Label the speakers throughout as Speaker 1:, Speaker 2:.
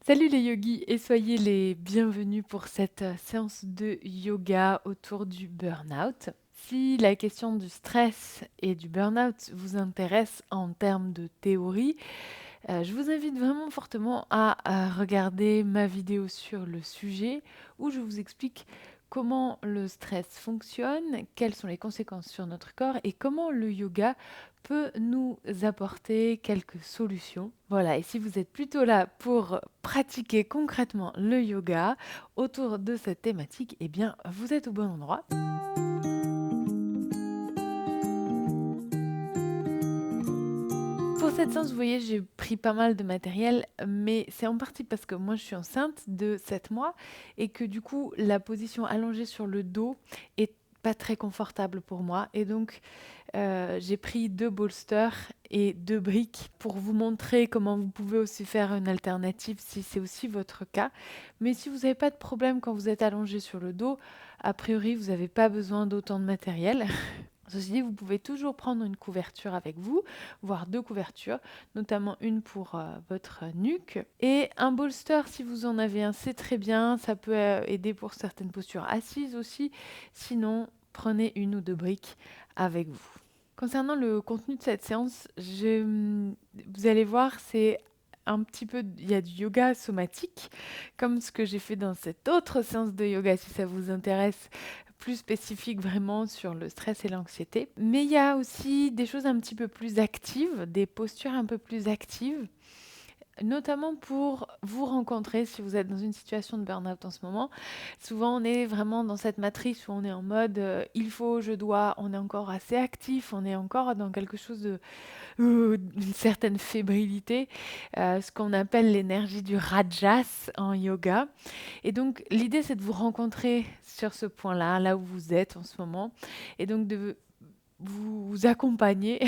Speaker 1: Salut les yogis et soyez les bienvenus pour cette séance de yoga autour du burn-out. Si la question du stress et du burn-out vous intéresse en termes de théorie, je vous invite vraiment fortement à regarder ma vidéo sur le sujet où je vous explique comment le stress fonctionne, quelles sont les conséquences sur notre corps et comment le yoga peut nous apporter quelques solutions. Voilà, et si vous êtes plutôt là pour pratiquer concrètement le yoga autour de cette thématique, eh bien, vous êtes au bon endroit. Pour cette séance, vous voyez, j'ai pris pas mal de matériel, mais c'est en partie parce que moi, je suis enceinte de 7 mois et que du coup, la position allongée sur le dos est pas très confortable pour moi. Et donc, j'ai pris 2 bolsters et 2 briques pour vous montrer comment vous pouvez aussi faire une alternative si c'est aussi votre cas. Mais si vous n'avez pas de problème quand vous êtes allongé sur le dos, a priori, vous n'avez pas besoin d'autant de matériel. Ceci dit, vous pouvez toujours prendre une couverture avec vous, voire 2 couvertures, notamment une pour votre nuque. Et un bolster, si vous en avez un, c'est très bien. Ça peut aider pour certaines postures assises aussi. Sinon, prenez une ou 2 briques avec vous. Concernant le contenu de cette séance, vous allez voir, c'est un petit peu, il y a du yoga somatique, comme ce que j'ai fait dans cette autre séance de yoga, si ça vous intéresse, plus spécifique vraiment sur le stress et l'anxiété. Mais il y a aussi des choses un petit peu plus actives, des postures un peu plus actives, notamment pour vous rencontrer si vous êtes dans une situation de burn-out en ce moment. Souvent, on est vraiment dans cette matrice où on est en mode il faut, je dois, on est encore assez actif, on est encore dans quelque chose de une certaine fébrilité, ce qu'on appelle l'énergie du rajas en yoga. Et donc, l'idée, c'est de vous rencontrer sur ce point-là, là où vous êtes en ce moment, et donc de vous accompagner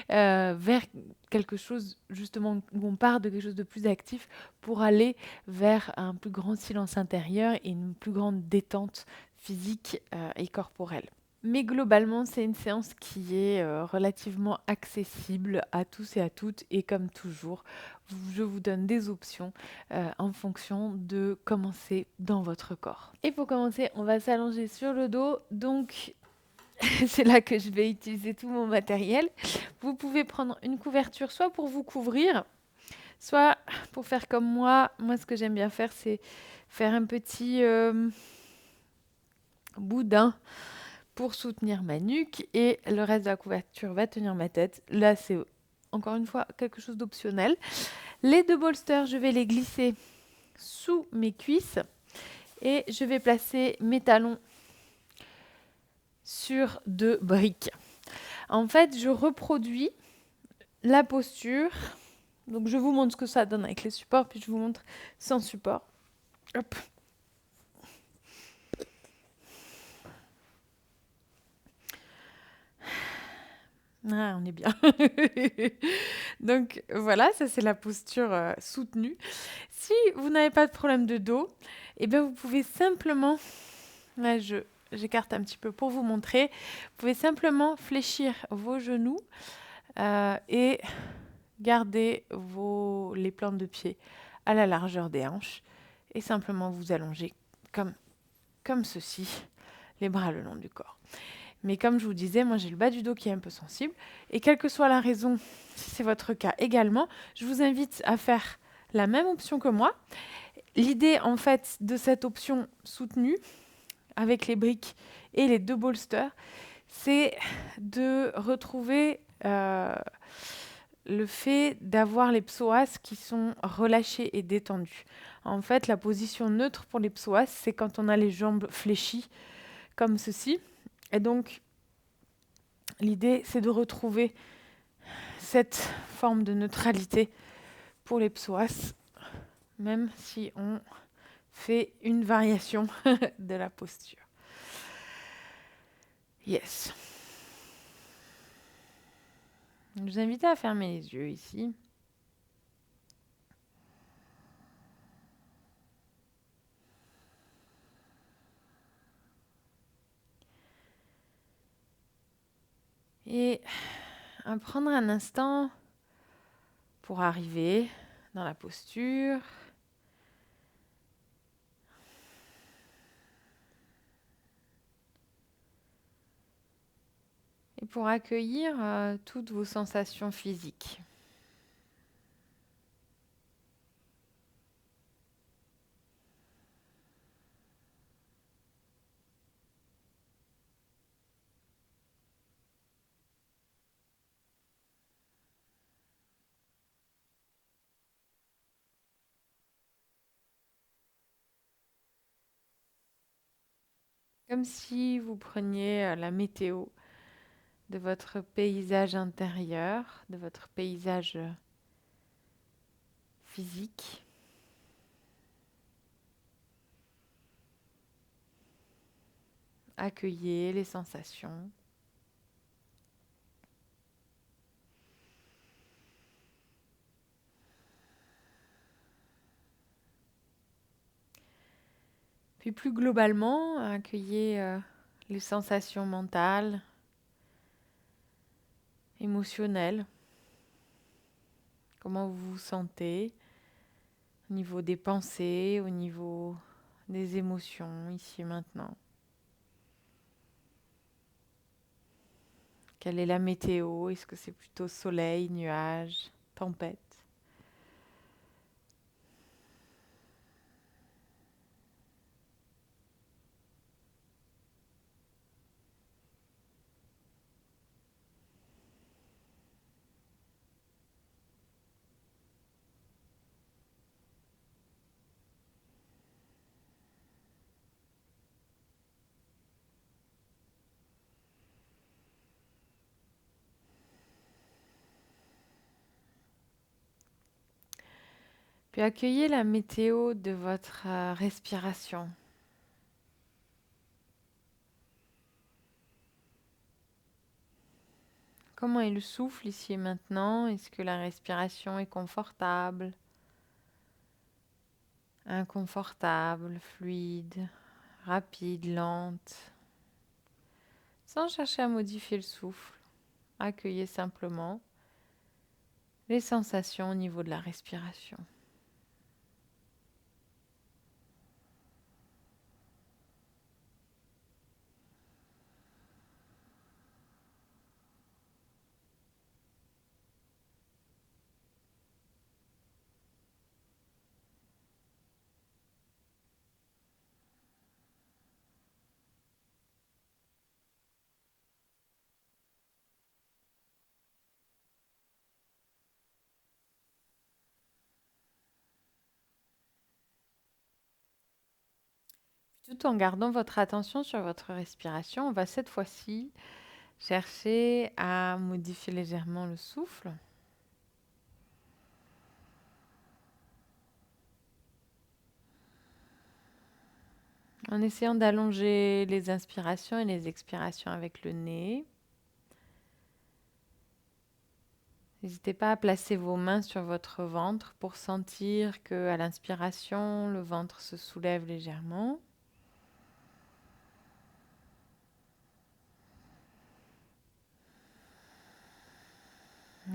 Speaker 1: vers quelque chose, justement, où on part de quelque chose de plus actif pour aller vers un plus grand silence intérieur et une plus grande détente physique et corporelle. Mais globalement, c'est une séance qui est relativement accessible à tous et à toutes. Et comme toujours, je vous donne des options en fonction de comment c'est dans votre corps. Et pour commencer, on va s'allonger sur le dos. Donc, c'est là que je vais utiliser tout mon matériel. Vous pouvez prendre une couverture soit pour vous couvrir, soit pour faire comme moi. Moi, ce que j'aime bien faire, c'est faire un petit boudin pour soutenir ma nuque et le reste de la couverture va tenir ma tête. Là, c'est encore une fois quelque chose d'optionnel. Les 2 bolsters, je vais les glisser sous mes cuisses et je vais placer mes talons sur 2 briques. En fait, je reproduis la posture. Donc, je vous montre ce que ça donne avec les supports, puis je vous montre sans support. Hop. Ah, on est bien. Donc voilà, ça c'est la posture soutenue. Si vous n'avez pas de problème de dos, eh bien vous pouvez simplement, là j'écarte un petit peu pour vous montrer, vous pouvez simplement fléchir vos genoux et garder les plantes de pied à la largeur des hanches et simplement vous allonger comme ceci, les bras le long du corps. Mais comme je vous disais, moi j'ai le bas du dos qui est un peu sensible. Et quelle que soit la raison, si c'est votre cas également, je vous invite à faire la même option que moi. L'idée en fait de cette option soutenue, avec les briques et les 2 bolsters, c'est de retrouver le fait d'avoir les psoas qui sont relâchés et détendus. En fait, la position neutre pour les psoas, c'est quand on a les jambes fléchies, comme ceci. Et donc, l'idée, c'est de retrouver cette forme de neutralité pour les psoas, même si on fait une variation de la posture. Yes. Je vous invite à fermer les yeux ici. Et à prendre un instant pour arriver dans la posture. Et pour accueillir toutes vos sensations physiques. Comme si vous preniez la météo de votre paysage intérieur, de votre paysage physique. Accueillez les sensations. Puis plus globalement, accueillez les sensations mentales, émotionnelles. Comment vous vous sentez au niveau des pensées, au niveau des émotions, ici et maintenant. Quelle est la météo? Est-ce que c'est plutôt soleil, nuages, tempête? Puis accueillez la météo de votre respiration. Comment est le souffle ici et maintenant? Est-ce que la respiration est confortable, inconfortable, fluide, rapide, lente? Sans chercher à modifier le souffle, accueillez simplement les sensations au niveau de la respiration. Tout en gardant votre attention sur votre respiration, on va cette fois-ci chercher à modifier légèrement le souffle. En essayant d'allonger les inspirations et les expirations avec le nez. N'hésitez pas à placer vos mains sur votre ventre pour sentir que à l'inspiration, le ventre se soulève légèrement.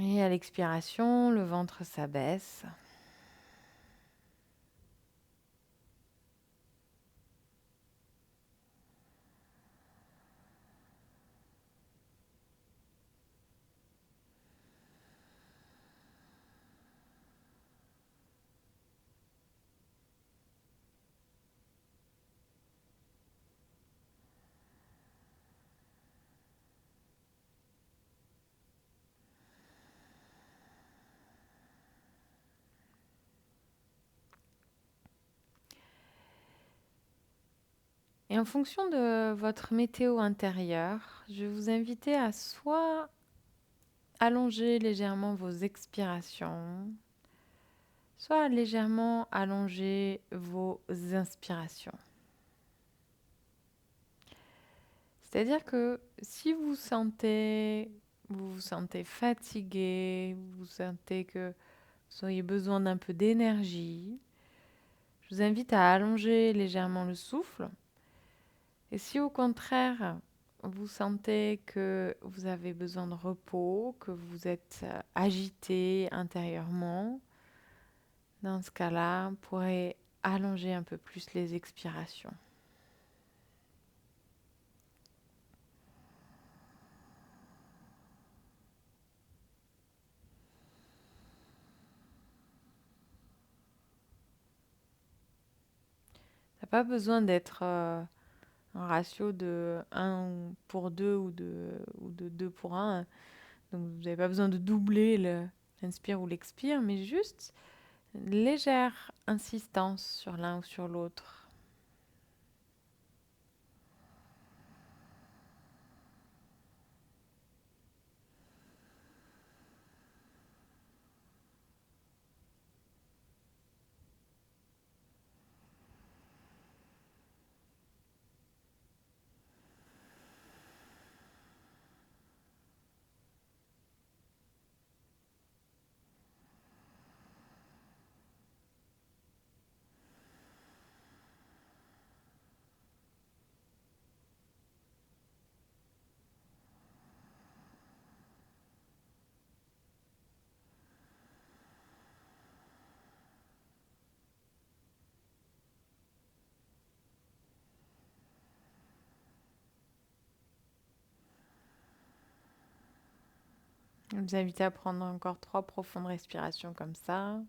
Speaker 1: Et à l'expiration, le ventre s'abaisse. Et en fonction de votre météo intérieure, je vais vous inviter à soit allonger légèrement vos expirations, soit légèrement allonger vos inspirations. C'est-à-dire que si vous vous sentez fatigué, vous sentez que vous auriez besoin d'un peu d'énergie, je vous invite à allonger légèrement le souffle. Et si au contraire, vous sentez que vous avez besoin de repos, que vous êtes agité intérieurement, Dans ce cas-là, on pourrait allonger un peu plus les expirations. Ça n'a pas besoin d'être un ratio de 1 pour 2 ou de 2 pour 1. Donc vous n'avez pas besoin de doubler l'inspire ou l'expire, mais juste une légère insistance sur l'un ou sur l'autre. Je vous invite à prendre encore 3 profondes respirations comme ça.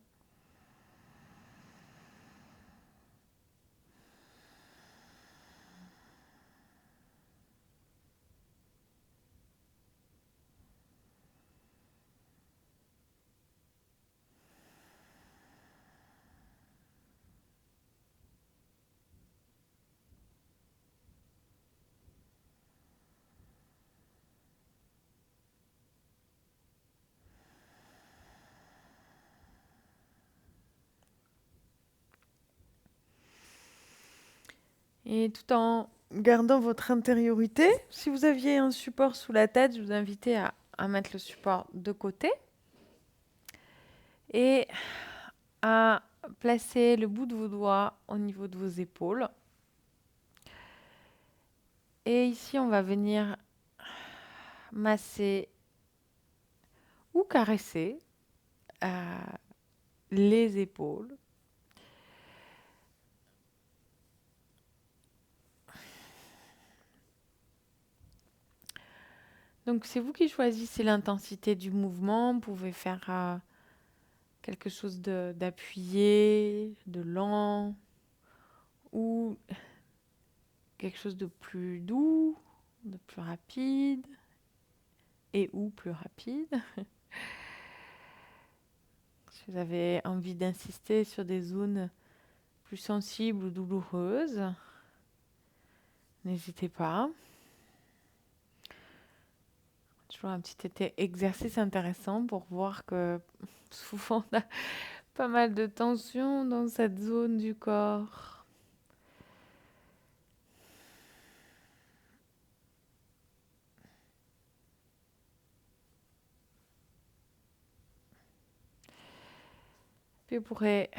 Speaker 1: Et tout en gardant votre intériorité, si vous aviez un support sous la tête, je vous invite à mettre le support de côté et à placer le bout de vos doigts au niveau de vos épaules. Et ici, on va venir masser ou caresser les épaules. Donc, c'est vous qui choisissez l'intensité du mouvement. Vous pouvez faire quelque chose d'appuyé, de lent, ou quelque chose de plus doux, de plus rapide, et ou plus rapide. Si vous avez envie d'insister sur des zones plus sensibles ou douloureuses, n'hésitez pas. Toujours un petit exercice intéressant pour voir que souvent on a pas mal de tension dans cette zone du corps. Puis vous pourrez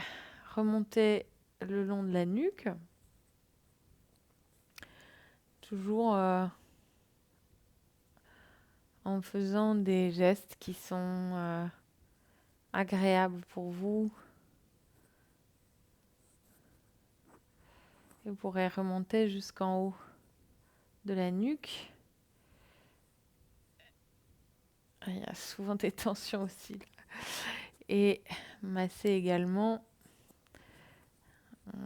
Speaker 1: remonter le long de la nuque, toujours en faisant des gestes qui sont agréables pour vous. Et vous pourrez remonter jusqu'en haut de la nuque. Il y a souvent des tensions aussi. Et masser également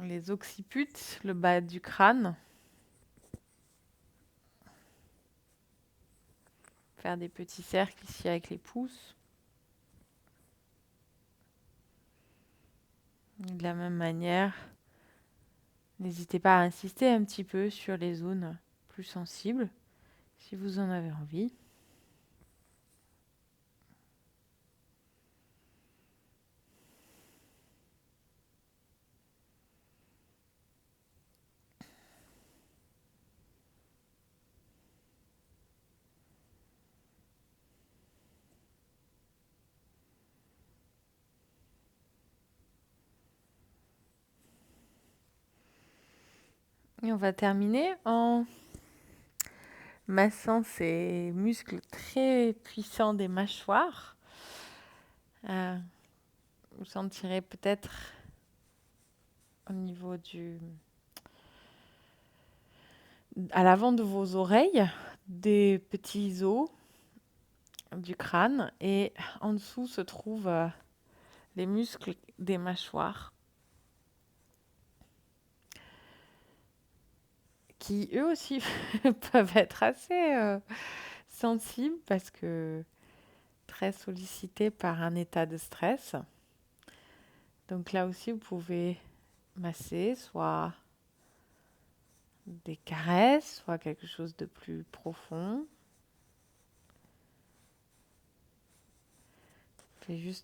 Speaker 1: les occiputes, le bas du crâne. Faire des petits cercles ici avec les pouces. De la même manière, n'hésitez pas à insister un petit peu sur les zones plus sensibles, si vous en avez envie. Et on va terminer en massant ces muscles très puissants des mâchoires. Vous sentirez peut-être au niveau à l'avant de vos oreilles, des petits os du crâne et en dessous se trouvent les muscles des mâchoires qui eux aussi peuvent être assez sensibles parce que très sollicités par un état de stress. Donc là aussi, vous pouvez masser, soit des caresses, soit quelque chose de plus profond. Vous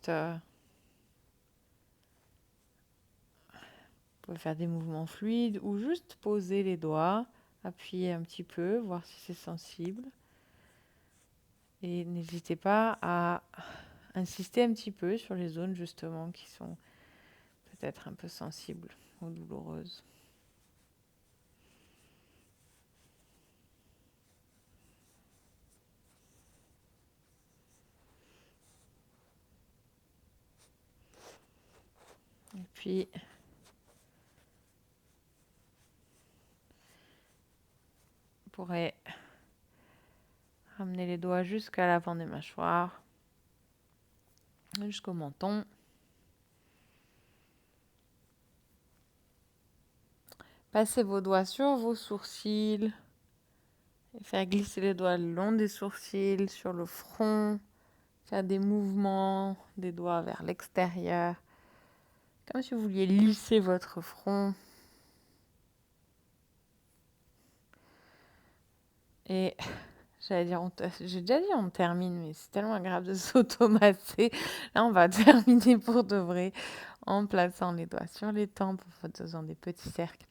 Speaker 1: pouvez faire des mouvements fluides ou juste poser les doigts, appuyer un petit peu, voir si c'est sensible. Et n'hésitez pas à insister un petit peu sur les zones justement qui sont peut-être un peu sensibles ou douloureuses. Et puis, vous pourrez ramener les doigts jusqu'à l'avant des mâchoires, jusqu'au menton. Passez vos doigts sur vos sourcils et faire glisser les doigts le long des sourcils, sur le front, faire des mouvements des doigts vers l'extérieur, comme si vous vouliez lisser votre front. Et j'allais dire, j'ai déjà dit on termine, mais c'est tellement agréable de s'automasser. Là, on va terminer pour de vrai en plaçant les doigts sur les tempes, en faisant des petits cercles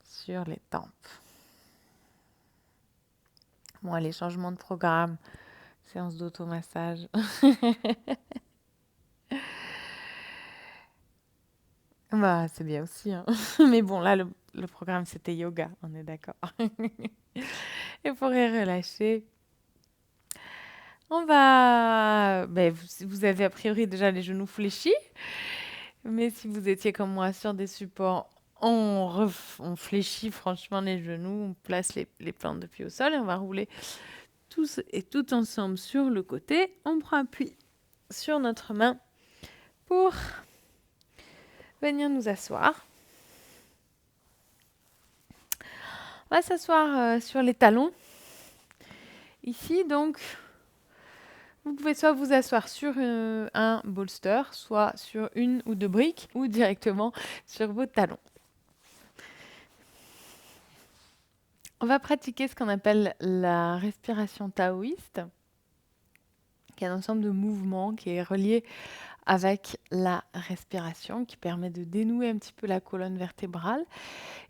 Speaker 1: sur les tempes. Bon, allez, changement de programme, séance d'automassage. Bah, c'est bien aussi, hein. Mais bon, là, le programme, c'était yoga, on est d'accord. Et pour y relâcher, on va... Ben, vous avez a priori déjà les genoux fléchis, mais si vous étiez comme moi sur des supports, on fléchit franchement les genoux, on place les plantes de pied au sol et on va rouler tous et tout ensemble sur le côté. On prend appui sur notre main pour venir nous asseoir. On va s'asseoir sur les talons. Ici, donc, vous pouvez soit vous asseoir sur un bolster, soit sur une ou deux briques, ou directement sur vos talons. On va pratiquer ce qu'on appelle la respiration taoïste, qui est un ensemble de mouvements qui est relié avec la respiration, qui permet de dénouer un petit peu la colonne vertébrale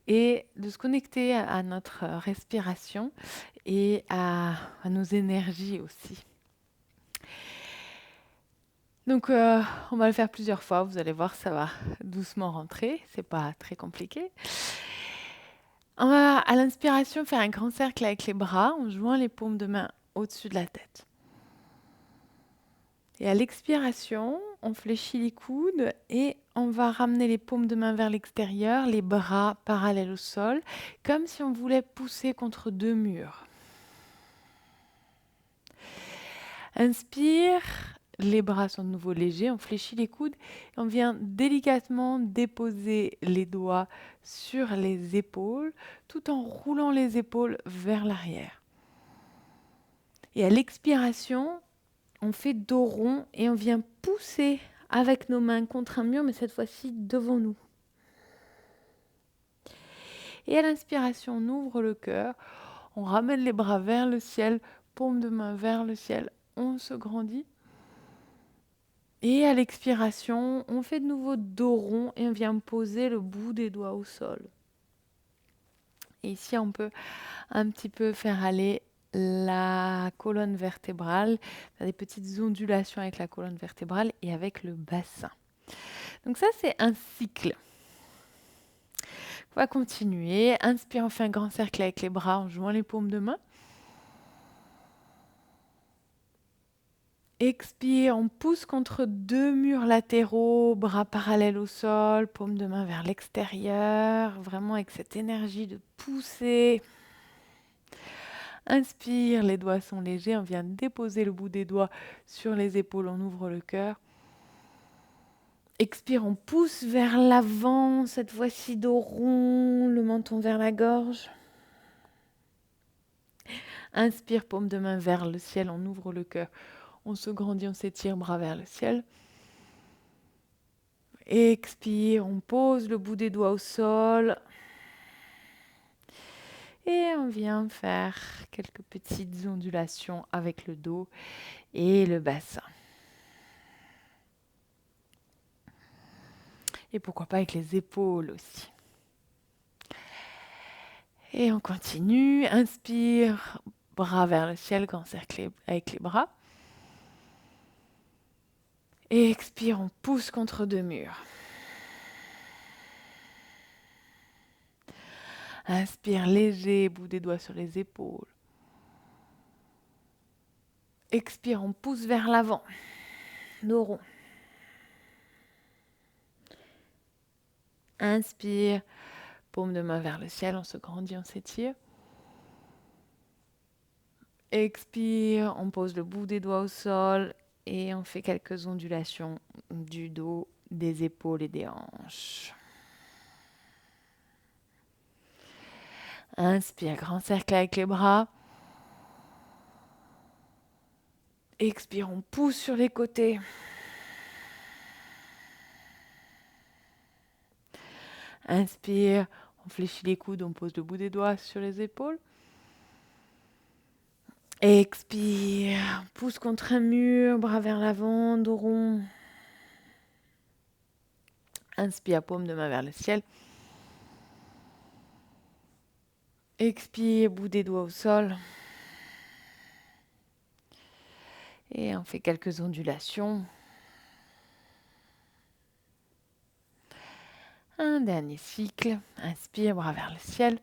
Speaker 1: et de se connecter à notre respiration et à nos énergies aussi. Donc, on va le faire plusieurs fois. Vous allez voir, ça va doucement rentrer. C'est pas très compliqué. On va, à l'inspiration, faire un grand cercle avec les bras en joignant les paumes de main au-dessus de la tête. Et à l'expiration, on fléchit les coudes et on va ramener les paumes de main vers l'extérieur, les bras parallèles au sol, comme si on voulait pousser contre deux murs. Inspire, les bras sont de nouveau légers, on fléchit les coudes et on vient délicatement déposer les doigts sur les épaules tout en roulant les épaules vers l'arrière. Et à l'expiration, on fait dos rond et on vient pousser avec nos mains contre un mur, mais cette fois-ci devant nous. Et à l'inspiration, on ouvre le cœur, on ramène les bras vers le ciel, paume de main vers le ciel, on se grandit. Et à l'expiration, on fait de nouveau dos rond et on vient poser le bout des doigts au sol. Et ici, on peut un petit peu faire aller la colonne vertébrale, faire des petites ondulations avec la colonne vertébrale et avec le bassin. Donc ça, c'est un cycle. On va continuer. Inspire, on fait un grand cercle avec les bras en jouant les paumes de main. Expire, on pousse contre deux murs latéraux, bras parallèles au sol, paume de main vers l'extérieur, vraiment avec cette énergie de pousser. Inspire, les doigts sont légers, on vient déposer le bout des doigts sur les épaules, on ouvre le cœur. Expire, on pousse vers l'avant, cette fois-ci dos rond, le menton vers la gorge. Inspire, paume de main vers le ciel, on ouvre le cœur. On se grandit, on s'étire, bras vers le ciel. Expire, on pose le bout des doigts au sol. Et on vient faire quelques petites ondulations avec le dos et le bassin. Et pourquoi pas avec les épaules aussi. Et on continue. Inspire, bras vers le ciel, grand cercle avec les bras. Et expire, on pousse contre deux murs. Inspire, léger, bout des doigts sur les épaules. Expire, on pousse vers l'avant. Dos rond. Inspire, paume de main vers le ciel, on se grandit, on s'étire. Expire, on pose le bout des doigts au sol et on fait quelques ondulations du dos, des épaules et des hanches. Inspire, grand cercle avec les bras. Expire, on pousse sur les côtés. Inspire, on fléchit les coudes, on pose le bout des doigts sur les épaules. Expire, pousse contre un mur, bras vers l'avant, dos rond. Inspire, paume de main vers le ciel. Expire, bout des doigts au sol. Et on fait quelques ondulations. Un dernier cycle. Inspire, bras vers le ciel.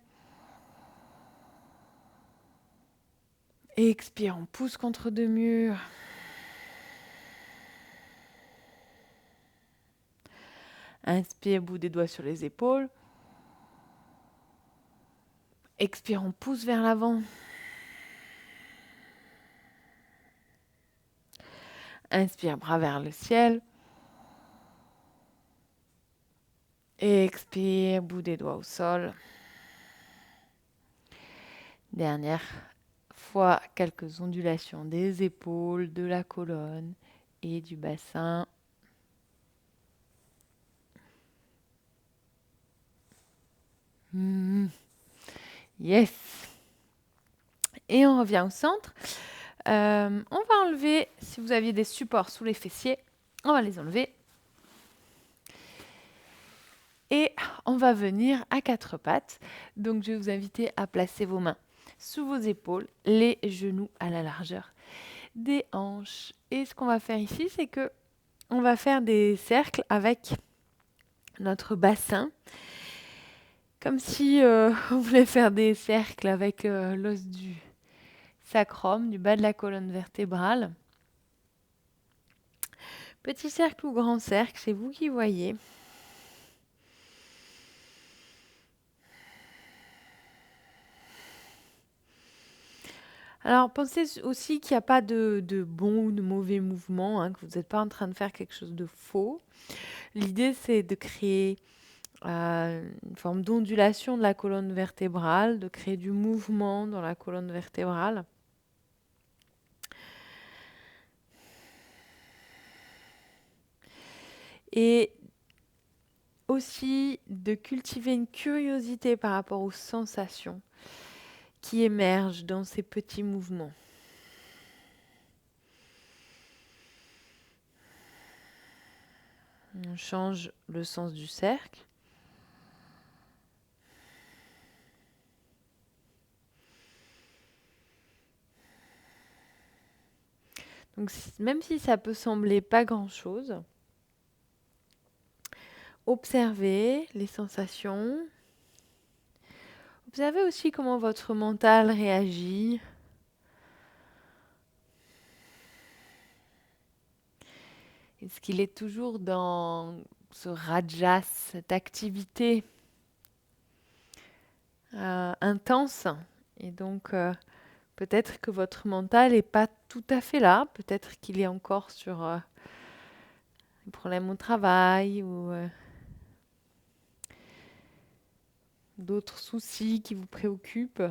Speaker 1: Expire, on pousse contre deux murs. Inspire, bout des doigts sur les épaules. Expire, on pousse vers l'avant. Inspire, bras vers le ciel. Expire, bout des doigts au sol. Dernière fois, quelques ondulations des épaules, de la colonne et du bassin. Yes. Et on revient au centre. On va enlever, si vous aviez des supports sous les fessiers, on va les enlever. Et on va venir à quatre pattes. Donc, je vais vous inviter à placer vos mains sous vos épaules, les genoux à la largeur des hanches. Et ce qu'on va faire ici, c'est que on va faire des cercles avec notre bassin, comme si on voulait faire des cercles avec l'os du sacrum, du bas de la colonne vertébrale. Petit cercle ou grand cercle, c'est vous qui voyez. Alors, pensez aussi qu'il n'y a pas de bon ou de mauvais mouvement, hein, que vous n'êtes pas en train de faire quelque chose de faux. L'idée, c'est de créer une forme d'ondulation de la colonne vertébrale, de créer du mouvement dans la colonne vertébrale. Et aussi de cultiver une curiosité par rapport aux sensations qui émergent dans ces petits mouvements. On change le sens du cercle. Donc, même si ça peut sembler pas grand-chose, observez les sensations. Observez aussi comment votre mental réagit. Est-ce qu'il est toujours dans ce rajas, cette activité intense? Et donc, peut-être que votre mental n'est pas tout à fait là. Peut-être qu'il est encore sur des problèmes au travail ou d'autres soucis qui vous préoccupent.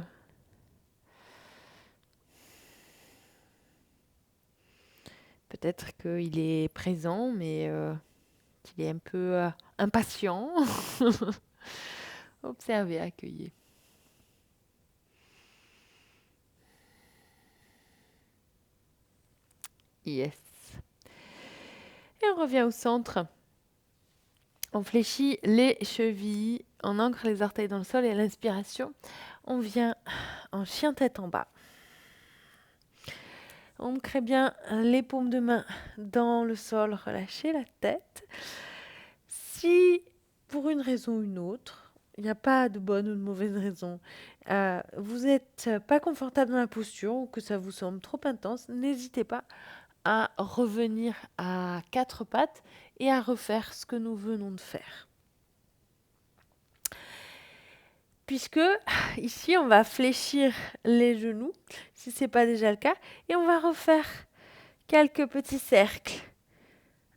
Speaker 1: Peut-être qu'il est présent, mais qu'il est un peu impatient. Observez, accueillez. Yes. Et on revient au centre. On fléchit les chevilles, on ancre les orteils dans le sol et à l'inspiration, on vient en chien tête en bas. On crée bien les paumes de main dans le sol, relâchez la tête. Si pour une raison ou une autre, il n'y a pas de bonne ou de mauvaise raison, vous n'êtes pas confortable dans la posture ou que ça vous semble trop intense, n'hésitez pas à revenir à quatre pattes et à refaire ce que nous venons de faire. Puisque ici, on va fléchir les genoux, si ce n'est pas déjà le cas, et on va refaire quelques petits cercles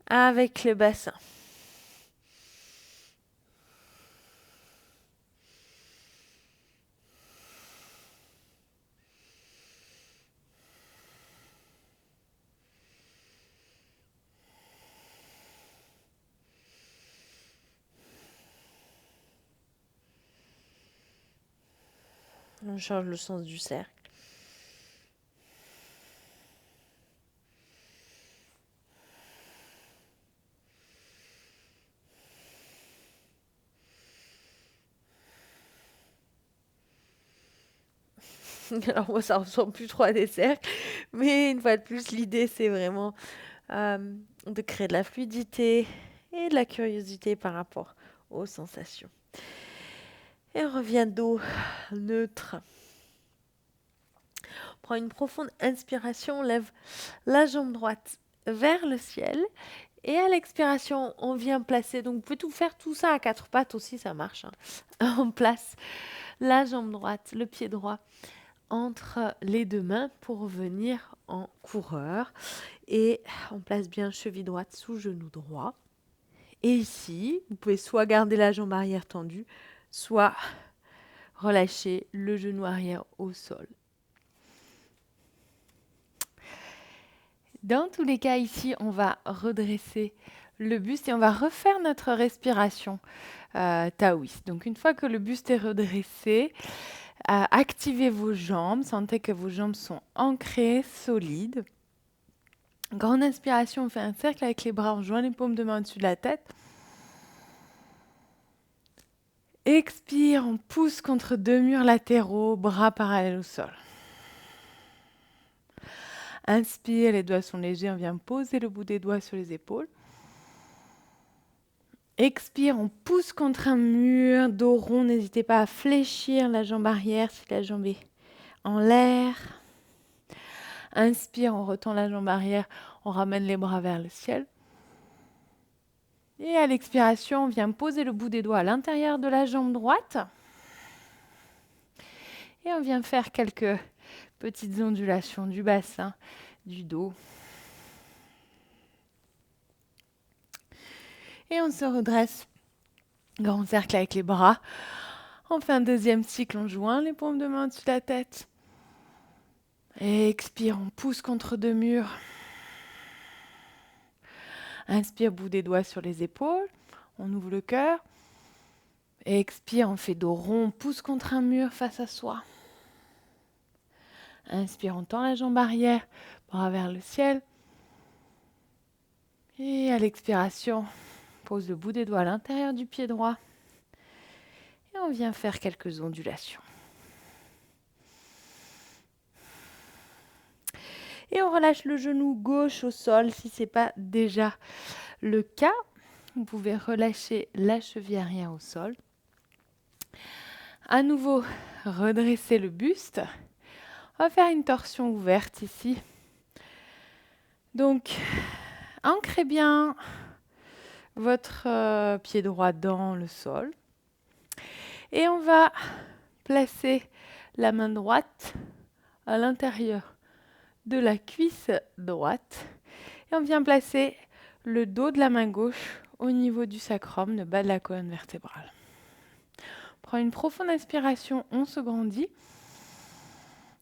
Speaker 1: avec le bassin. On change le sens du cercle. Alors moi, ça ressemble plus trop à des cercles, mais une fois de plus, l'idée, c'est vraiment de créer de la fluidité et de la curiosité par rapport aux sensations. Et on revient dos neutre. On prend une profonde inspiration, on lève la jambe droite vers le ciel. Et à l'expiration, on vient placer, donc vous pouvez tout faire tout ça à quatre pattes aussi, ça marche. On place la jambe droite, le pied droit entre les deux mains pour venir en coureur. Et on place bien cheville droite sous genou droit. Et ici, vous pouvez soit garder la jambe arrière tendue, soit relâcher le genou arrière au sol. Dans tous les cas, ici, on va redresser le buste et on va refaire notre respiration taoïste. Donc, une fois que le buste est redressé, activez vos jambes. Sentez que vos jambes sont ancrées, solides. Grande inspiration, on fait un cercle avec les bras, on joint les paumes de main au-dessus de la tête. Expire, on pousse contre deux murs latéraux, bras parallèles au sol. Inspire, les doigts sont légers, on vient poser le bout des doigts sur les épaules. Expire, on pousse contre un mur, dos rond, n'hésitez pas à fléchir la jambe arrière si la jambe est en l'air. Inspire, on retend la jambe arrière, on ramène les bras vers le ciel. Et à l'expiration, on vient poser le bout des doigts à l'intérieur de la jambe droite. Et on vient faire quelques petites ondulations du bassin, du dos. Et on se redresse. Grand cercle avec les bras. On fait un deuxième cycle, on joint les paumes de main au-dessus de la tête. Et expire, on pousse contre deux murs. Inspire, bout des doigts sur les épaules. On ouvre le cœur. Et expire, on fait dos rond, on pousse contre un mur face à soi. Inspire, on tend la jambe arrière, bras vers le ciel. Et à l'expiration, pose le bout des doigts à l'intérieur du pied droit. Et on vient faire quelques ondulations. Et on relâche le genou gauche au sol si ce n'est pas déjà le cas. Vous pouvez relâcher la cheville arrière au sol. À nouveau, redresser le buste. On va faire une torsion ouverte ici. Donc, Ancrez bien votre pied droit dans le sol. Et on va placer la main droite à l'intérieur de la cuisse droite. Et on vient placer le dos de la main gauche au niveau du sacrum, le bas de la colonne vertébrale. On prend une profonde inspiration, on se grandit.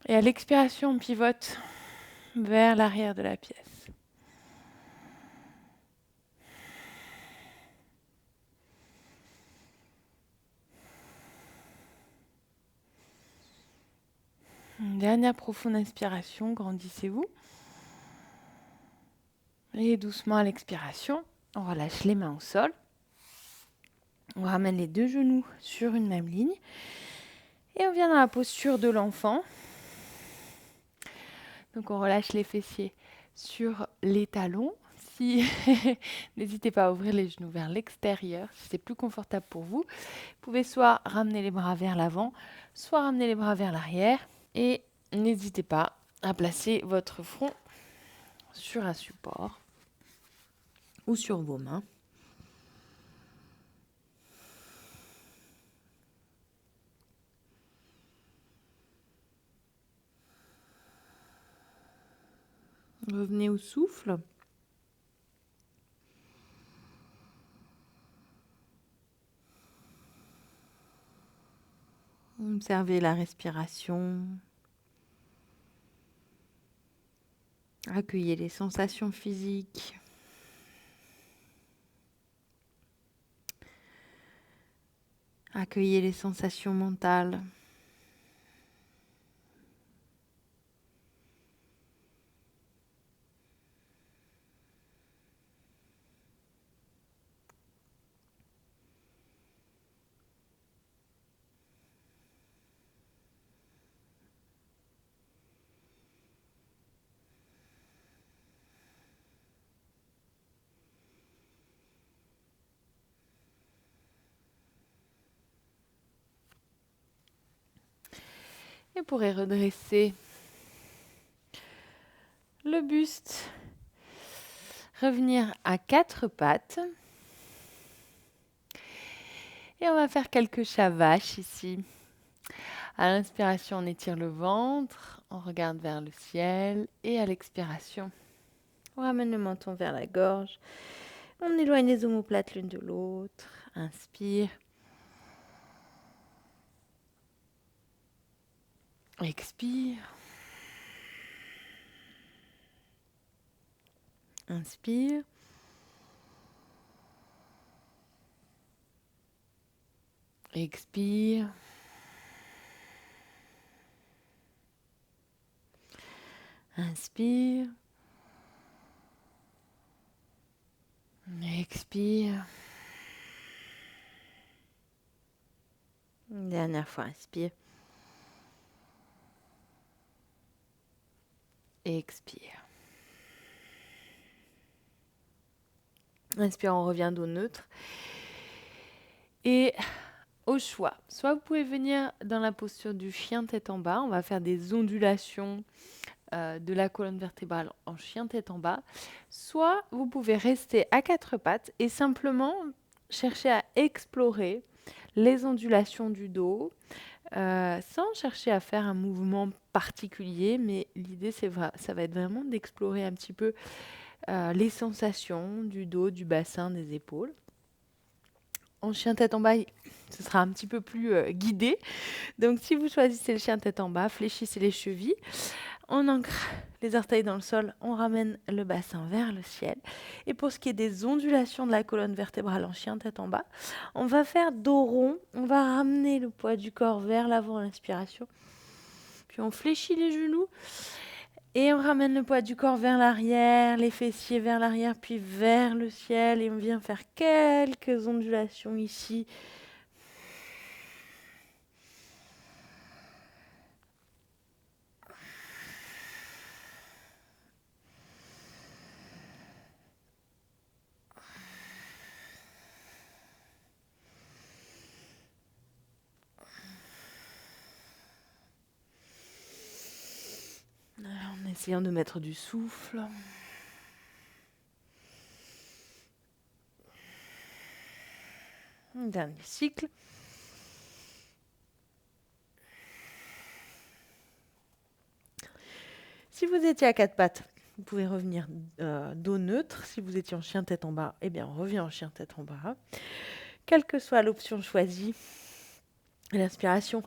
Speaker 1: Et à l'expiration, on pivote vers l'arrière de la pièce. Une dernière profonde inspiration, grandissez-vous. Et doucement à l'expiration, on relâche les mains au sol. On ramène les deux genoux sur une même ligne. Et on vient dans la posture de l'enfant. Donc on relâche les fessiers sur les talons. N'hésitez pas à ouvrir les genoux vers l'extérieur si c'est plus confortable pour vous. Vous pouvez soit ramener les bras vers l'avant, soit ramener les bras vers l'arrière. Et n'hésitez pas à placer votre front sur un support ou sur vos mains. Revenez au souffle. Observez la respiration. Accueillez les sensations physiques. Accueillez les sensations mentales. Et vous pourrez redresser le buste. Revenir à quatre pattes. Et on va faire quelques chavaches ici. À l'inspiration, on étire le ventre, on regarde vers le ciel. Et à l'expiration, on ramène le menton vers la gorge. On éloigne les omoplates l'une de l'autre. Inspire. Expire. Inspire. Expire. Inspire. Expire. Une dernière fois, inspire. Expire. Inspire, on revient dos neutre. Et au choix, soit vous pouvez venir dans la posture du chien tête en bas. On va faire des ondulations de la colonne vertébrale en chien tête en bas. Soit vous pouvez rester à quatre pattes et simplement chercher à explorer les ondulations du dos sans chercher à faire un mouvement particulier. Mais l'idée, ça va être vraiment d'explorer un petit peu les sensations du dos, du bassin, des épaules. En chien tête en bas, ce sera un petit peu plus guidé. Donc si vous choisissez le chien tête en bas, fléchissez les chevilles. On ancre les orteils dans le sol, on ramène le bassin vers le ciel. Et pour ce qui est des ondulations de la colonne vertébrale en chien tête en bas, on va faire dos rond. On va ramener le poids du corps vers l'avant à l'inspiration. Puis on fléchit les genoux. Et on ramène le poids du corps vers l'arrière, les fessiers vers l'arrière, puis vers le ciel. Et on vient faire quelques ondulations ici. En essayant de mettre du souffle. Dernier cycle. Si vous étiez à quatre pattes, vous pouvez revenir dos neutre. Si vous étiez en chien tête en bas, eh bien on revient en chien tête en bas. Quelle que soit l'option choisie, à l'inspiration,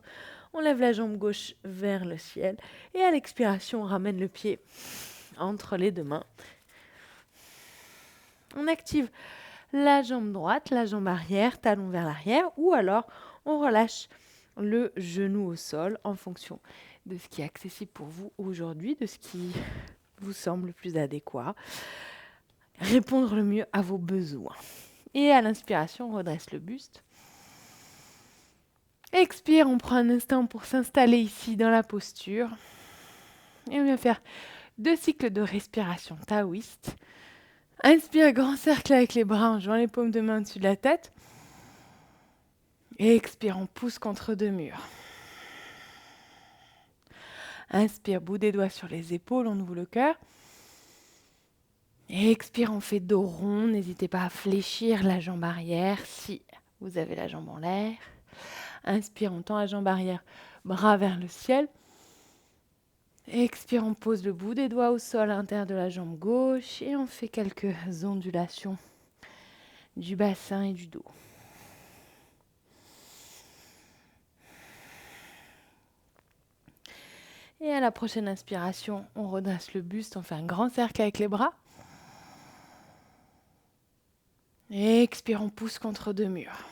Speaker 1: on lève la jambe gauche vers le ciel. Et à l'expiration, on ramène le pied entre les deux mains. On active la jambe droite, la jambe arrière, talon vers l'arrière. Ou alors, on relâche le genou au sol en fonction de ce qui est accessible pour vous aujourd'hui, de ce qui vous semble le plus adéquat. Répondre le mieux à vos besoins. Et à l'inspiration, on redresse le buste. Expire, on prend un instant pour s'installer ici dans la posture. Et on vient faire 2 cycles de respiration taoïste. Inspire, grand cercle avec les bras en joint les paumes de main au-dessus de la tête. Et expire, on pousse contre 2 murs. Inspire, bout des doigts sur les épaules, on ouvre le cœur. Et expire, on fait dos rond. N'hésitez pas à fléchir la jambe arrière si vous avez la jambe en l'air. Inspire, on tend la jambe arrière, bras vers le ciel. Expire, on pose le bout des doigts au sol à l'intérieur de la jambe gauche et on fait quelques ondulations du bassin et du dos. Et à la prochaine inspiration, on redresse le buste, on fait un grand cercle avec les bras. Et expire, on pousse contre 2 murs.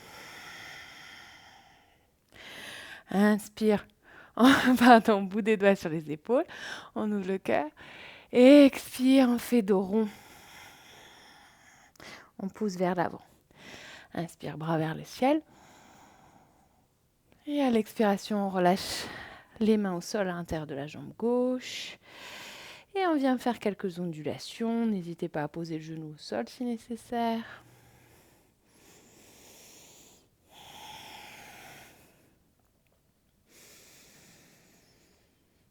Speaker 1: Inspire, bout des doigts sur les épaules, on ouvre le cœur. Et expire, on fait dos rond. On pousse vers l'avant. Inspire, bras vers le ciel. Et à l'expiration, on relâche les mains au sol à l'intérieur de la jambe gauche. Et on vient faire quelques ondulations. N'hésitez pas à poser le genou au sol si nécessaire.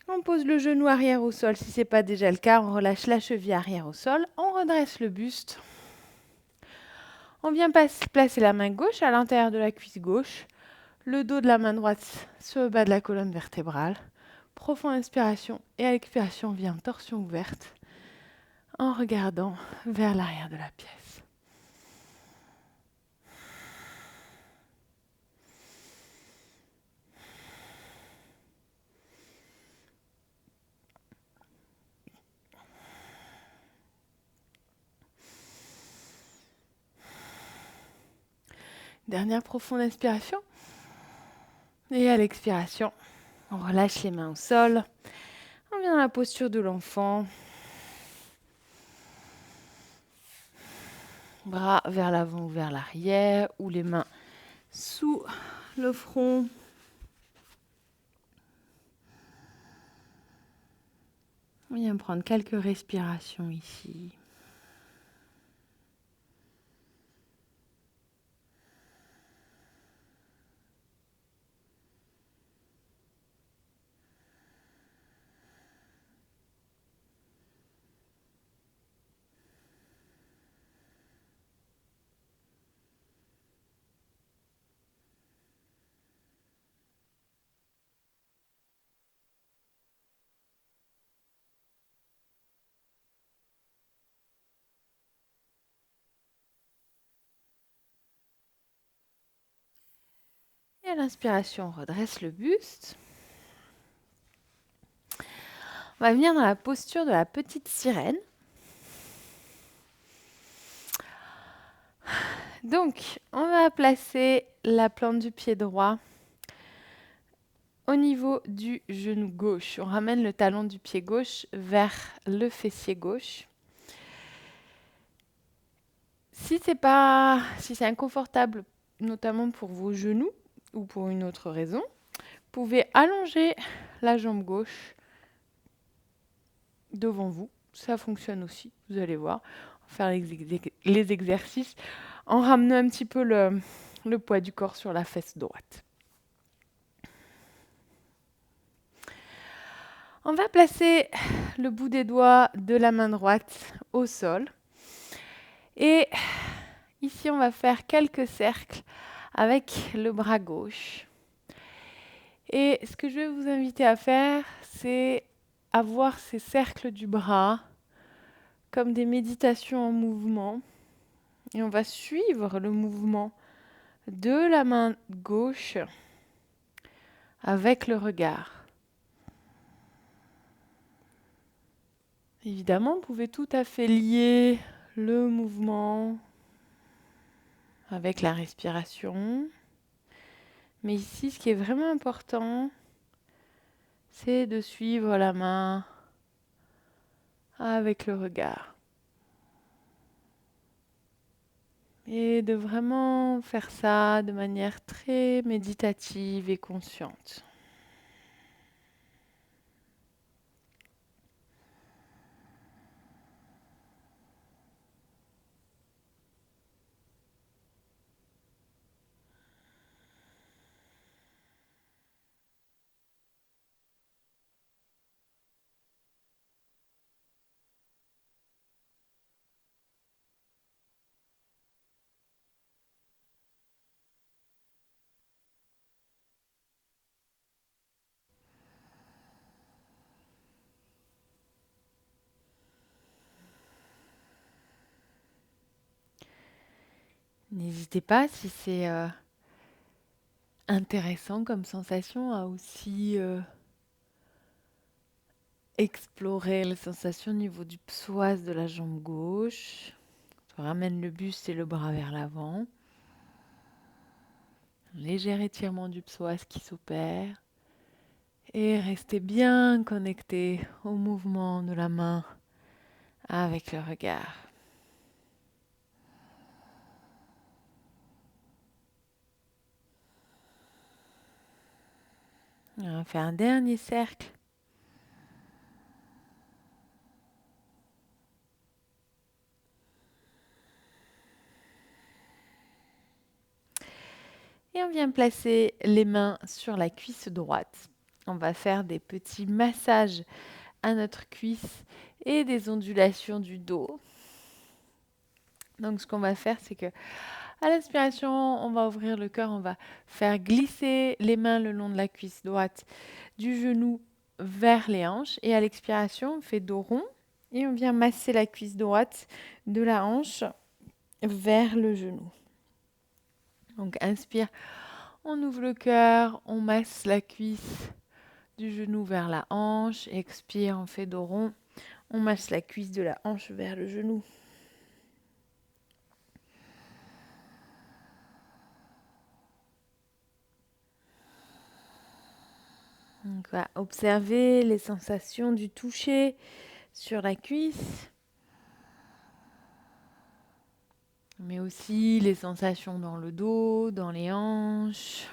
Speaker 1: On pose le genou arrière au sol si ce n'est pas déjà le cas. On relâche la cheville arrière au sol. On redresse le buste. On vient placer la main gauche à l'intérieur de la cuisse gauche. Le dos de la main droite sur le bas de la colonne vertébrale. Profonde inspiration et à l'expiration, on vient torsion ouverte en regardant vers l'arrière de la pièce. Dernière profonde inspiration. Et à l'expiration, on relâche les mains au sol. On vient dans la posture de l'enfant. Bras vers l'avant ou vers l'arrière, ou les mains sous le front. On vient prendre quelques respirations ici. Et à l'inspiration, on redresse le buste. On va venir dans la posture de la petite sirène. Donc, on va placer la plante du pied droit au niveau du genou gauche. On ramène le talon du pied gauche vers le fessier gauche. Si c'est inconfortable, notamment pour vos genoux ou pour une autre raison, vous pouvez allonger la jambe gauche devant vous. Ça fonctionne aussi, vous allez voir. On va faire les exercices en ramenant un petit peu le poids du corps sur la fesse droite. On va placer le bout des doigts de la main droite au sol. Et ici, on va faire quelques cercles avec le bras gauche. Et ce que je vais vous inviter à faire, c'est à voir ces cercles du bras comme des méditations en mouvement. Et on va suivre le mouvement de la main gauche avec le regard. Évidemment, vous pouvez tout à fait lier le mouvement avec la respiration. Mais ici, ce qui est vraiment important, c'est de suivre la main avec le regard. Et de vraiment faire ça de manière très méditative et consciente. N'hésitez pas, si c'est intéressant comme sensation, à aussi explorer les sensations au niveau du psoas de la jambe gauche. On ramène le buste et le bras vers l'avant. Un léger étirement du psoas qui s'opère. Et restez bien connecté au mouvement de la main avec le regard. On fait un dernier cercle. Et on vient placer les mains sur la cuisse droite. On va faire des petits massages à notre cuisse et des ondulations du dos. Donc ce qu'on va faire, c'est que à l'inspiration, on va ouvrir le cœur, on va faire glisser les mains le long de la cuisse droite, du genou vers les hanches. Et à l'expiration, on fait dos rond et on vient masser la cuisse droite de la hanche vers le genou. Donc inspire, on ouvre le cœur, on masse la cuisse du genou vers la hanche. Expire, on fait dos rond, on masse la cuisse de la hanche vers le genou. Donc, on va observer les sensations du toucher sur la cuisse, mais aussi les sensations dans le dos, dans les hanches,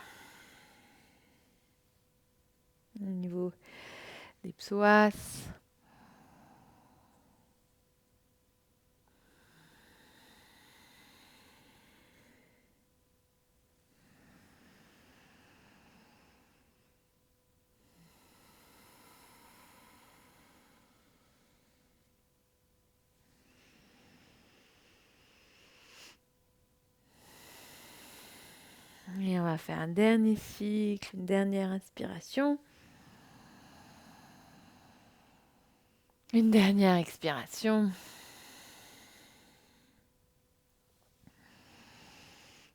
Speaker 1: au niveau des psoas. Et on va faire un dernier cycle, une dernière inspiration. Une dernière expiration.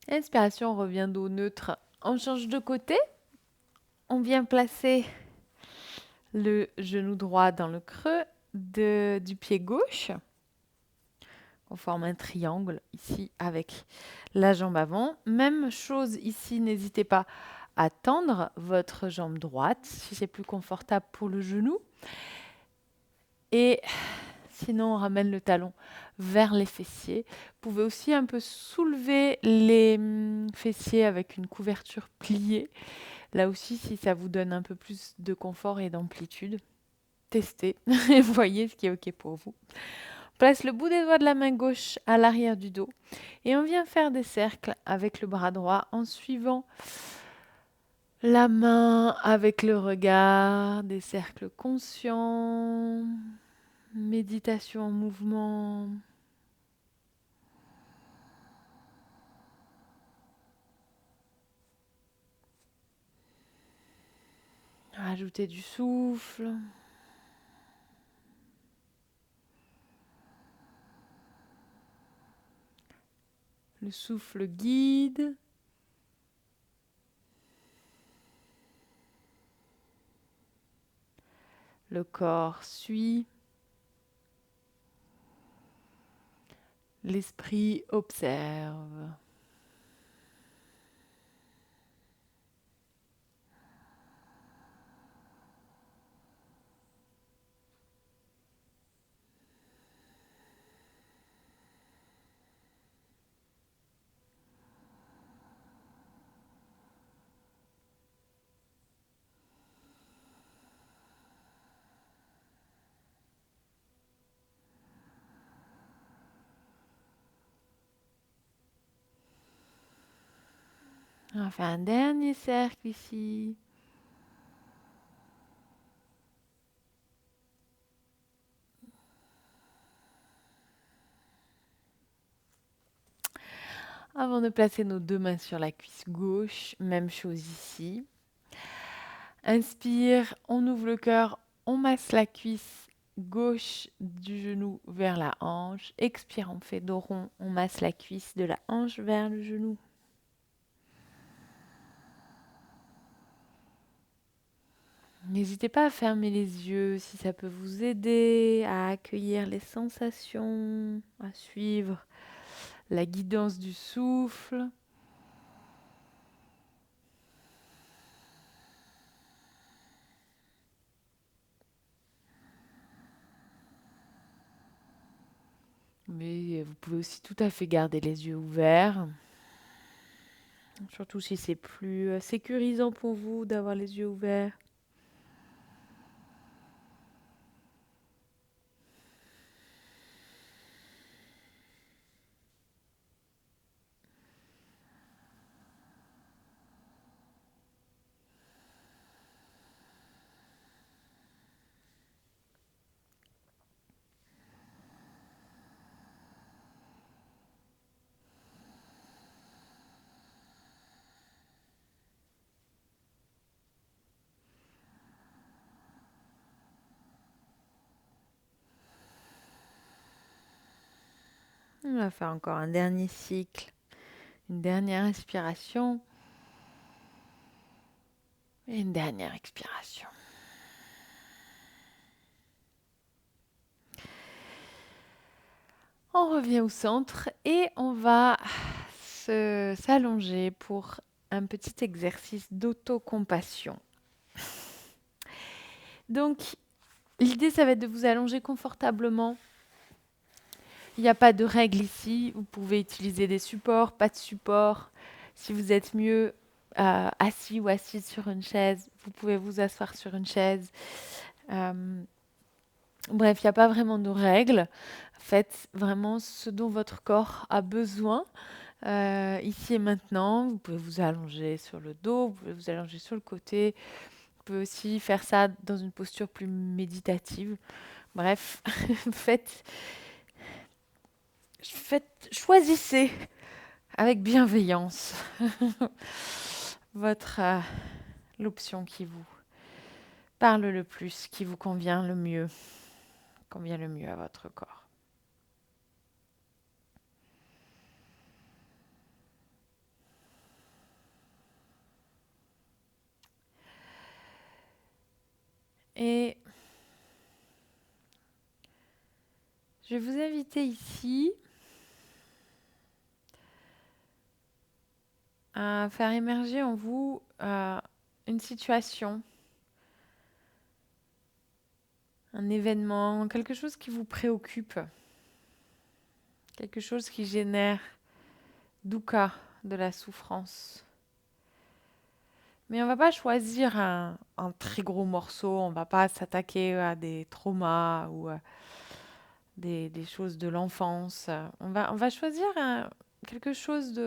Speaker 1: Inspiration, on revient dos neutre. On change de côté. On vient placer le genou droit dans le creux du pied gauche. On forme un triangle ici avec la jambe avant. Même chose ici, n'hésitez pas à tendre votre jambe droite si c'est plus confortable pour le genou. Et sinon, on ramène le talon vers les fessiers. Vous pouvez aussi un peu soulever les fessiers avec une couverture pliée. Là aussi, si ça vous donne un peu plus de confort et d'amplitude, testez et voyez ce qui est OK pour vous. Place le bout des doigts de la main gauche à l'arrière du dos et on vient faire des cercles avec le bras droit en suivant la main avec le regard, des cercles conscients, méditation en mouvement. Rajoutez du souffle. Le souffle guide. Le corps suit. L'esprit observe. On va faire un dernier cercle ici. Avant de placer nos deux mains sur la cuisse gauche, même chose ici. Inspire, on ouvre le cœur, on masse la cuisse gauche du genou vers la hanche. Expire, on fait dos rond, on masse la cuisse de la hanche vers le genou. N'hésitez pas à fermer les yeux si ça peut vous aider à accueillir les sensations, à suivre la guidance du souffle. Mais vous pouvez aussi tout à fait garder les yeux ouverts. Surtout si c'est plus sécurisant pour vous d'avoir les yeux ouverts. On va faire encore un dernier cycle, une dernière inspiration et une dernière expiration. On revient au centre et on va s'allonger pour un petit exercice d'autocompassion. Donc, l'idée, ça va être de vous allonger confortablement. Il n'y a pas de règle ici. Vous pouvez utiliser des supports, pas de support. Si vous êtes mieux assis ou assise sur une chaise, vous pouvez vous asseoir sur une chaise. Bref, il n'y a pas vraiment de règles. Faites vraiment ce dont votre corps a besoin. Ici et maintenant, vous pouvez vous allonger sur le dos, vous pouvez vous allonger sur le côté. Vous pouvez aussi faire ça dans une posture plus méditative. Bref, choisissez avec bienveillance l'option qui vous parle le plus, qui vous convient le mieux à votre corps. Et je vais vous inviter ici à faire émerger en vous une situation, un événement, quelque chose qui vous préoccupe, quelque chose qui génère dukkha, de la souffrance. Mais on ne va pas choisir un très gros morceau, on ne va pas s'attaquer à des traumas ou des choses de l'enfance. On va choisir quelque chose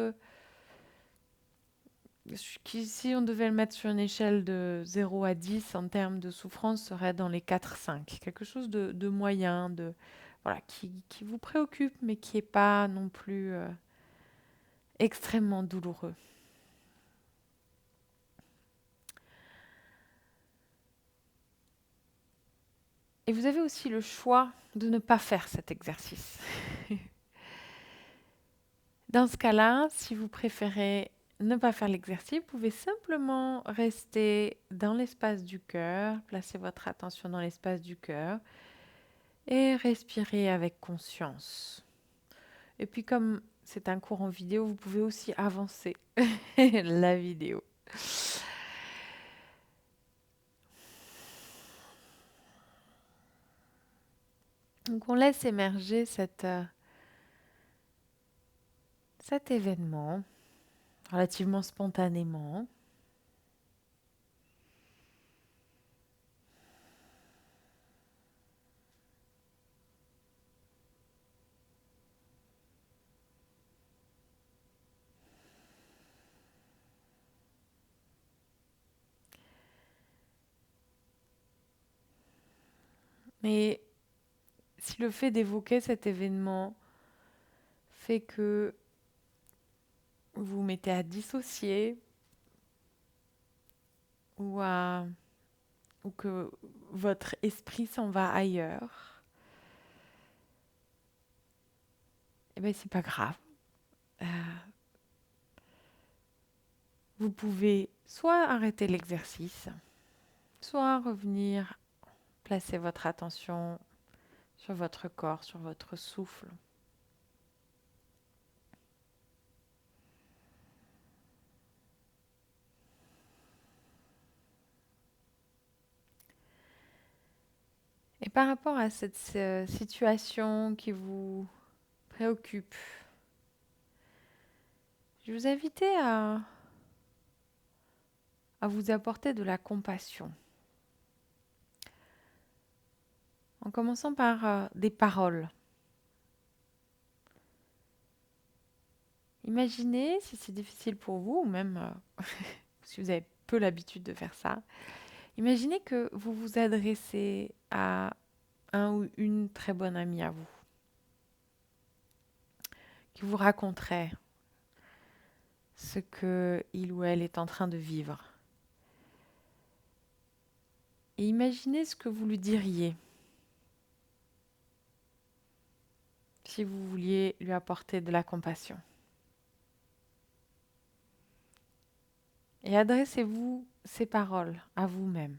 Speaker 1: qui, si on devait le mettre sur une échelle de 0 à 10 en termes de souffrance, serait dans les 4-5. Quelque chose de moyen, voilà, qui vous préoccupe, mais qui n'est pas non plus extrêmement douloureux. Et vous avez aussi le choix de ne pas faire cet exercice. Dans ce cas-là, si vous préférez ne pas faire l'exercice, vous pouvez simplement rester dans l'espace du cœur, placer votre attention dans l'espace du cœur et respirer avec conscience. Et puis comme c'est un cours en vidéo, vous pouvez aussi avancer la vidéo. Donc on laisse émerger cet événement relativement spontanément. Mais si le fait d'évoquer cet événement fait que vous vous mettez à dissocier ou que votre esprit s'en va ailleurs, eh bien c'est pas grave. Euh, vous pouvez soit arrêter l'exercice, soit revenir placer votre attention sur votre corps, sur votre souffle. Et par rapport à cette situation qui vous préoccupe, je vous invite à vous apporter de la compassion. En commençant par des paroles. Imaginez, si c'est difficile pour vous, ou même si vous avez peu l'habitude de faire ça, imaginez que vous vous adressez à un ou une très bonne amie à vous, qui vous raconterait ce que il ou elle est en train de vivre. Et imaginez ce que vous lui diriez si vous vouliez lui apporter de la compassion. Et adressez-vous ces paroles à vous-même.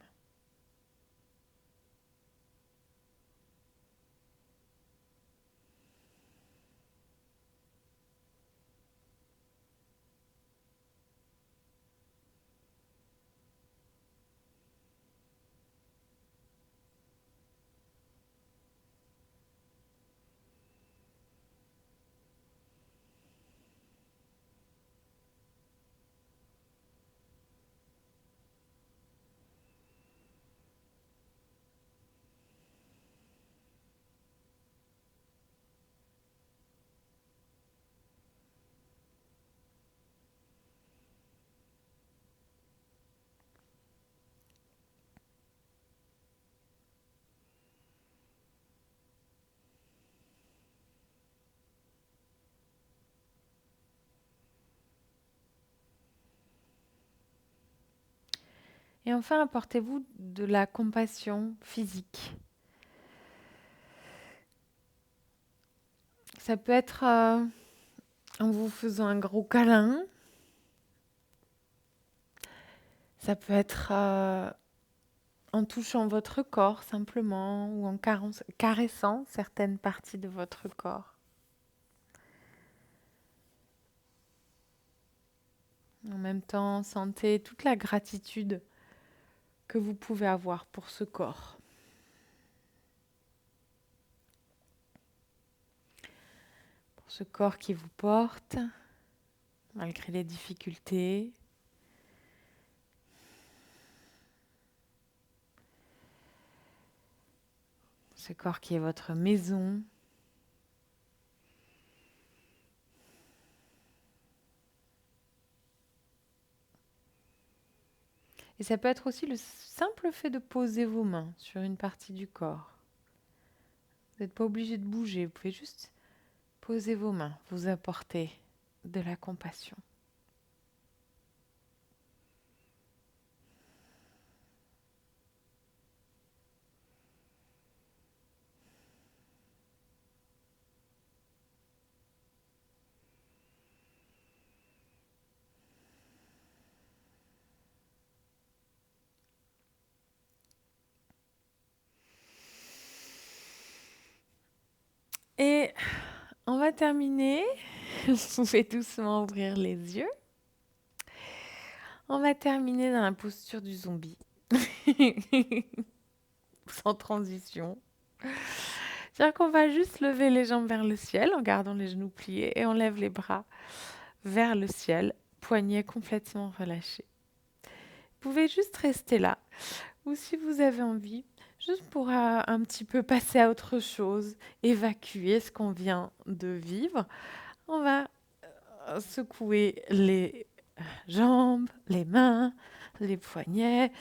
Speaker 1: Et enfin, apportez-vous de la compassion physique. Ça peut être en vous faisant un gros câlin. Ça peut être en touchant votre corps simplement ou en caressant certaines parties de votre corps. En même temps, sentez toute la gratitude que vous pouvez avoir pour ce corps. Pour ce corps qui vous porte, malgré les difficultés. Ce corps qui est votre maison. Et ça peut être aussi le simple fait de poser vos mains sur une partie du corps. Vous n'êtes pas obligé de bouger, vous pouvez juste poser vos mains, vous apporter de la compassion. va terminer. Vous pouvez doucement ouvrir les yeux. On va terminer dans la posture du zombie. Sans transition. C'est-à-dire qu'on va juste lever les jambes vers le ciel en gardant les genoux pliés et on lève les bras vers le ciel, poignets complètement relâchés. Vous pouvez juste rester là. Ou si vous avez envie, juste pour un petit peu passer à autre chose, évacuer ce qu'on vient de vivre, on va secouer les jambes, les mains, les poignets.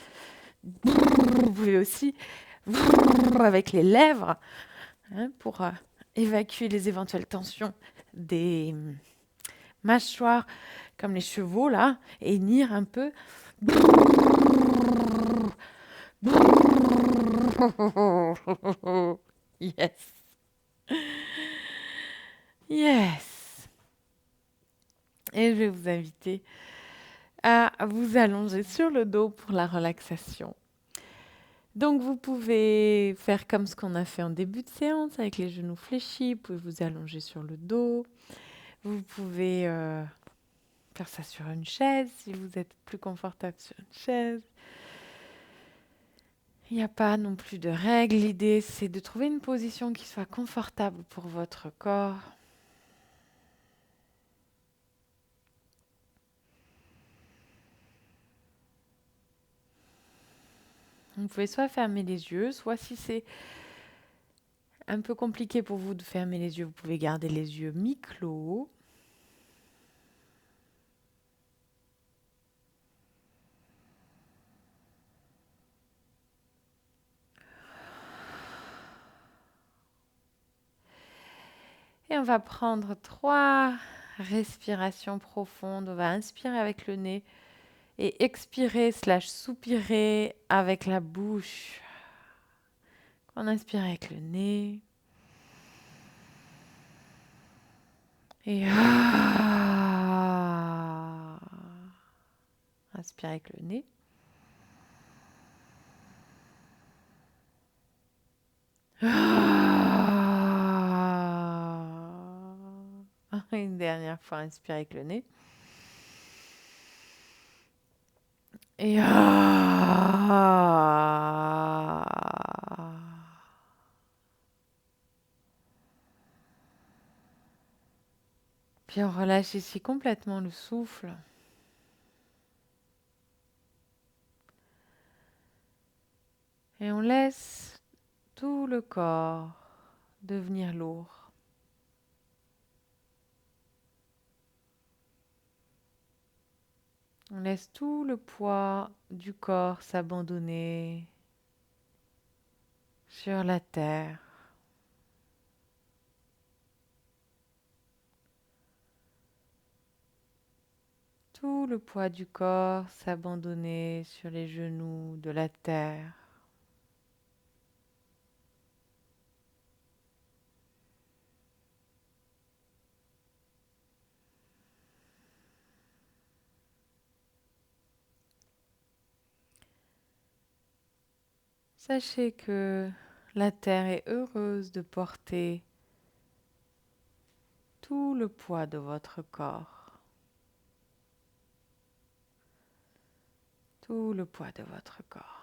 Speaker 1: Vous pouvez aussi avec les lèvres pour évacuer les éventuelles tensions des mâchoires comme les chevaux là et hennir un peu. Yes. Yes. Et je vais vous inviter à vous allonger sur le dos pour la relaxation. Donc vous pouvez faire comme ce qu'on a fait en début de séance avec les genoux fléchis, vous pouvez vous allonger sur le dos, vous pouvez faire ça sur une chaise si vous êtes plus confortable sur une chaise. Il n'y a pas non plus de règles, l'idée c'est de trouver une position qui soit confortable pour votre corps. Vous pouvez soit fermer les yeux, soit si c'est un peu compliqué pour vous de fermer les yeux, vous pouvez garder les yeux mi-clos. Et on va prendre 3 respirations profondes. On va inspirer avec le nez et expirer / soupirer avec la bouche. On inspire avec le nez. Et inspire avec le nez. Une dernière fois, inspire avec le nez. Et puis on relâche ici complètement le souffle. Et on laisse tout le corps devenir lourd. On laisse tout le poids du corps s'abandonner sur la terre. Tout le poids du corps s'abandonner sur les genoux de la terre. Sachez que la terre est heureuse de porter tout le poids de votre corps. Tout le poids de votre corps.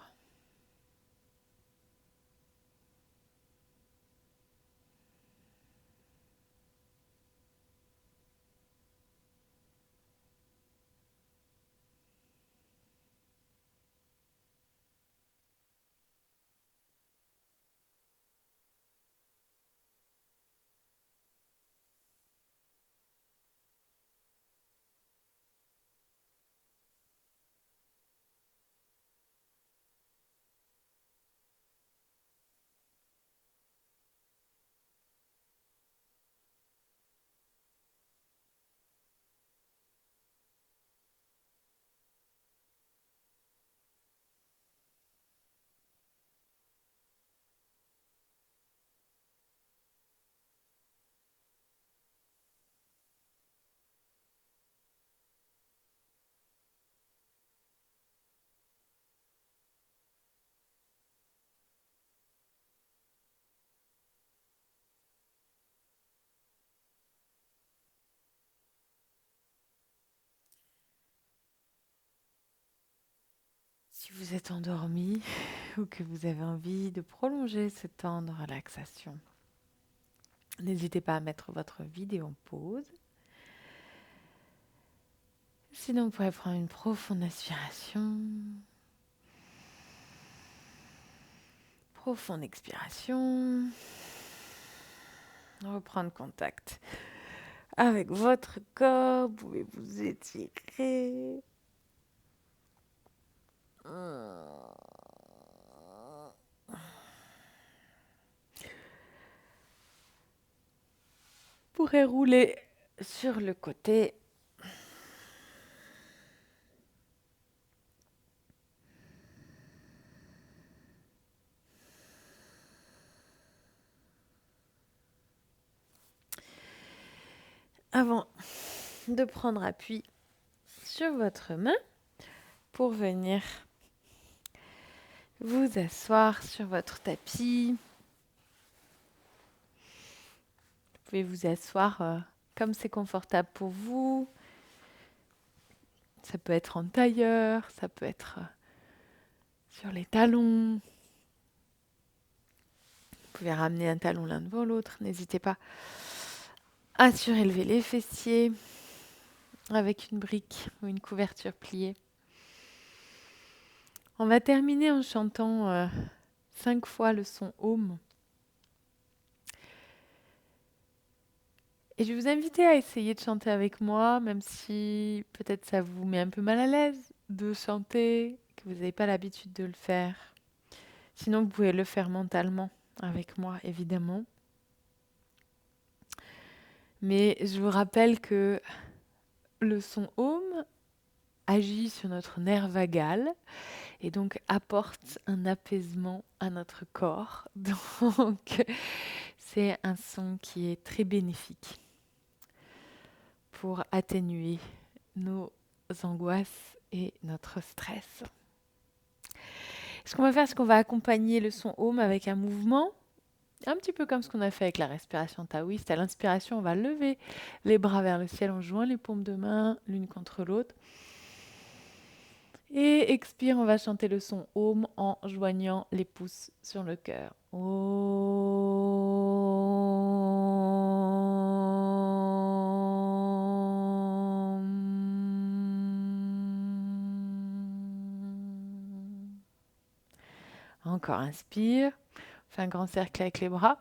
Speaker 1: Si vous êtes endormi ou que vous avez envie de prolonger ce temps de relaxation, n'hésitez pas à mettre votre vidéo en pause. Sinon, vous pouvez prendre une profonde inspiration, profonde expiration, reprendre contact avec votre corps, vous pouvez vous étirer. Vous pourrez rouler sur le côté. Avant de prendre appui sur votre main pour venir vous asseoir sur votre tapis. Vous pouvez vous asseoir comme c'est confortable pour vous. Ça peut être en tailleur, ça peut être sur les talons. Vous pouvez ramener un talon l'un devant l'autre. N'hésitez pas à surélever les fessiers avec une brique ou une couverture pliée. On va terminer en chantant 5 fois le son Om. Et je vais vous inviter à essayer de chanter avec moi, même si peut-être ça vous met un peu mal à l'aise de chanter, que vous n'avez pas l'habitude de le faire. Sinon, vous pouvez le faire mentalement avec moi, évidemment. Mais je vous rappelle que le son Om agit sur notre nerf vagal et donc apporte un apaisement à notre corps. Donc, c'est un son qui est très bénéfique pour atténuer nos angoisses et notre stress. Ce qu'on va faire, c'est qu'on va accompagner le son Om avec un mouvement, un petit peu comme ce qu'on a fait avec la respiration taoïste. À l'inspiration, on va lever les bras vers le ciel en joignant les paumes de main l'une contre l'autre. Et expire, on va chanter le son Om en joignant les pouces sur le cœur. Encore, inspire. On fait un grand cercle avec les bras.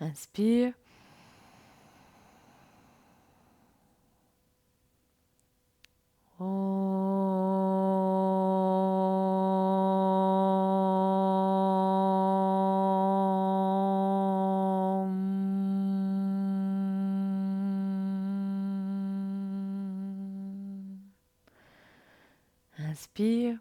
Speaker 1: Inspire. Inspire.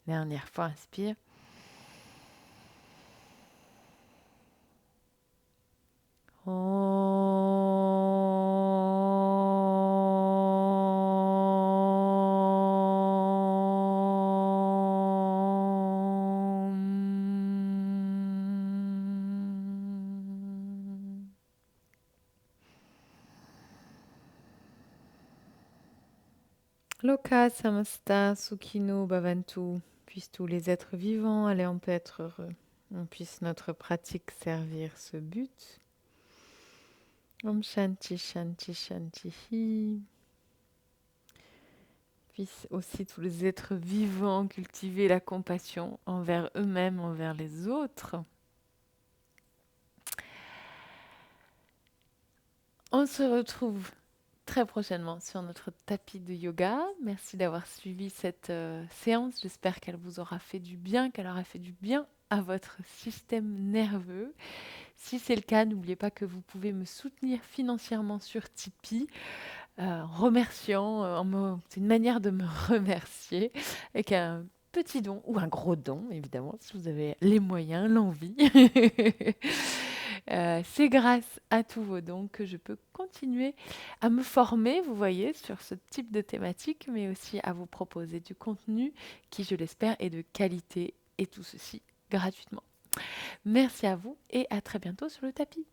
Speaker 1: Dernière fois, inspire. Loka samasta sukhino bhavantu. Puissent tous les êtres vivants aller en paix, être heureux. On puisse notre pratique servir ce but. Om Shanti Shanti Shanti. Puissent aussi tous les êtres vivants cultiver la compassion envers eux-mêmes, envers les autres. On se retrouve très prochainement sur notre tapis de yoga. Merci d'avoir suivi cette séance. J'espère qu'elle vous aura fait du bien, qu'elle aura fait du bien à votre système nerveux. Si c'est le cas, n'oubliez pas que vous pouvez me soutenir financièrement sur Tipeee, remerciant, c'est une manière de me remercier avec un petit don ou un gros don, évidemment, si vous avez les moyens, l'envie. C'est grâce à tous vos dons que je peux continuer à me former, vous voyez, sur ce type de thématique, mais aussi à vous proposer du contenu qui, je l'espère, est de qualité et tout ceci gratuitement. Merci à vous et à très bientôt sur le tapis.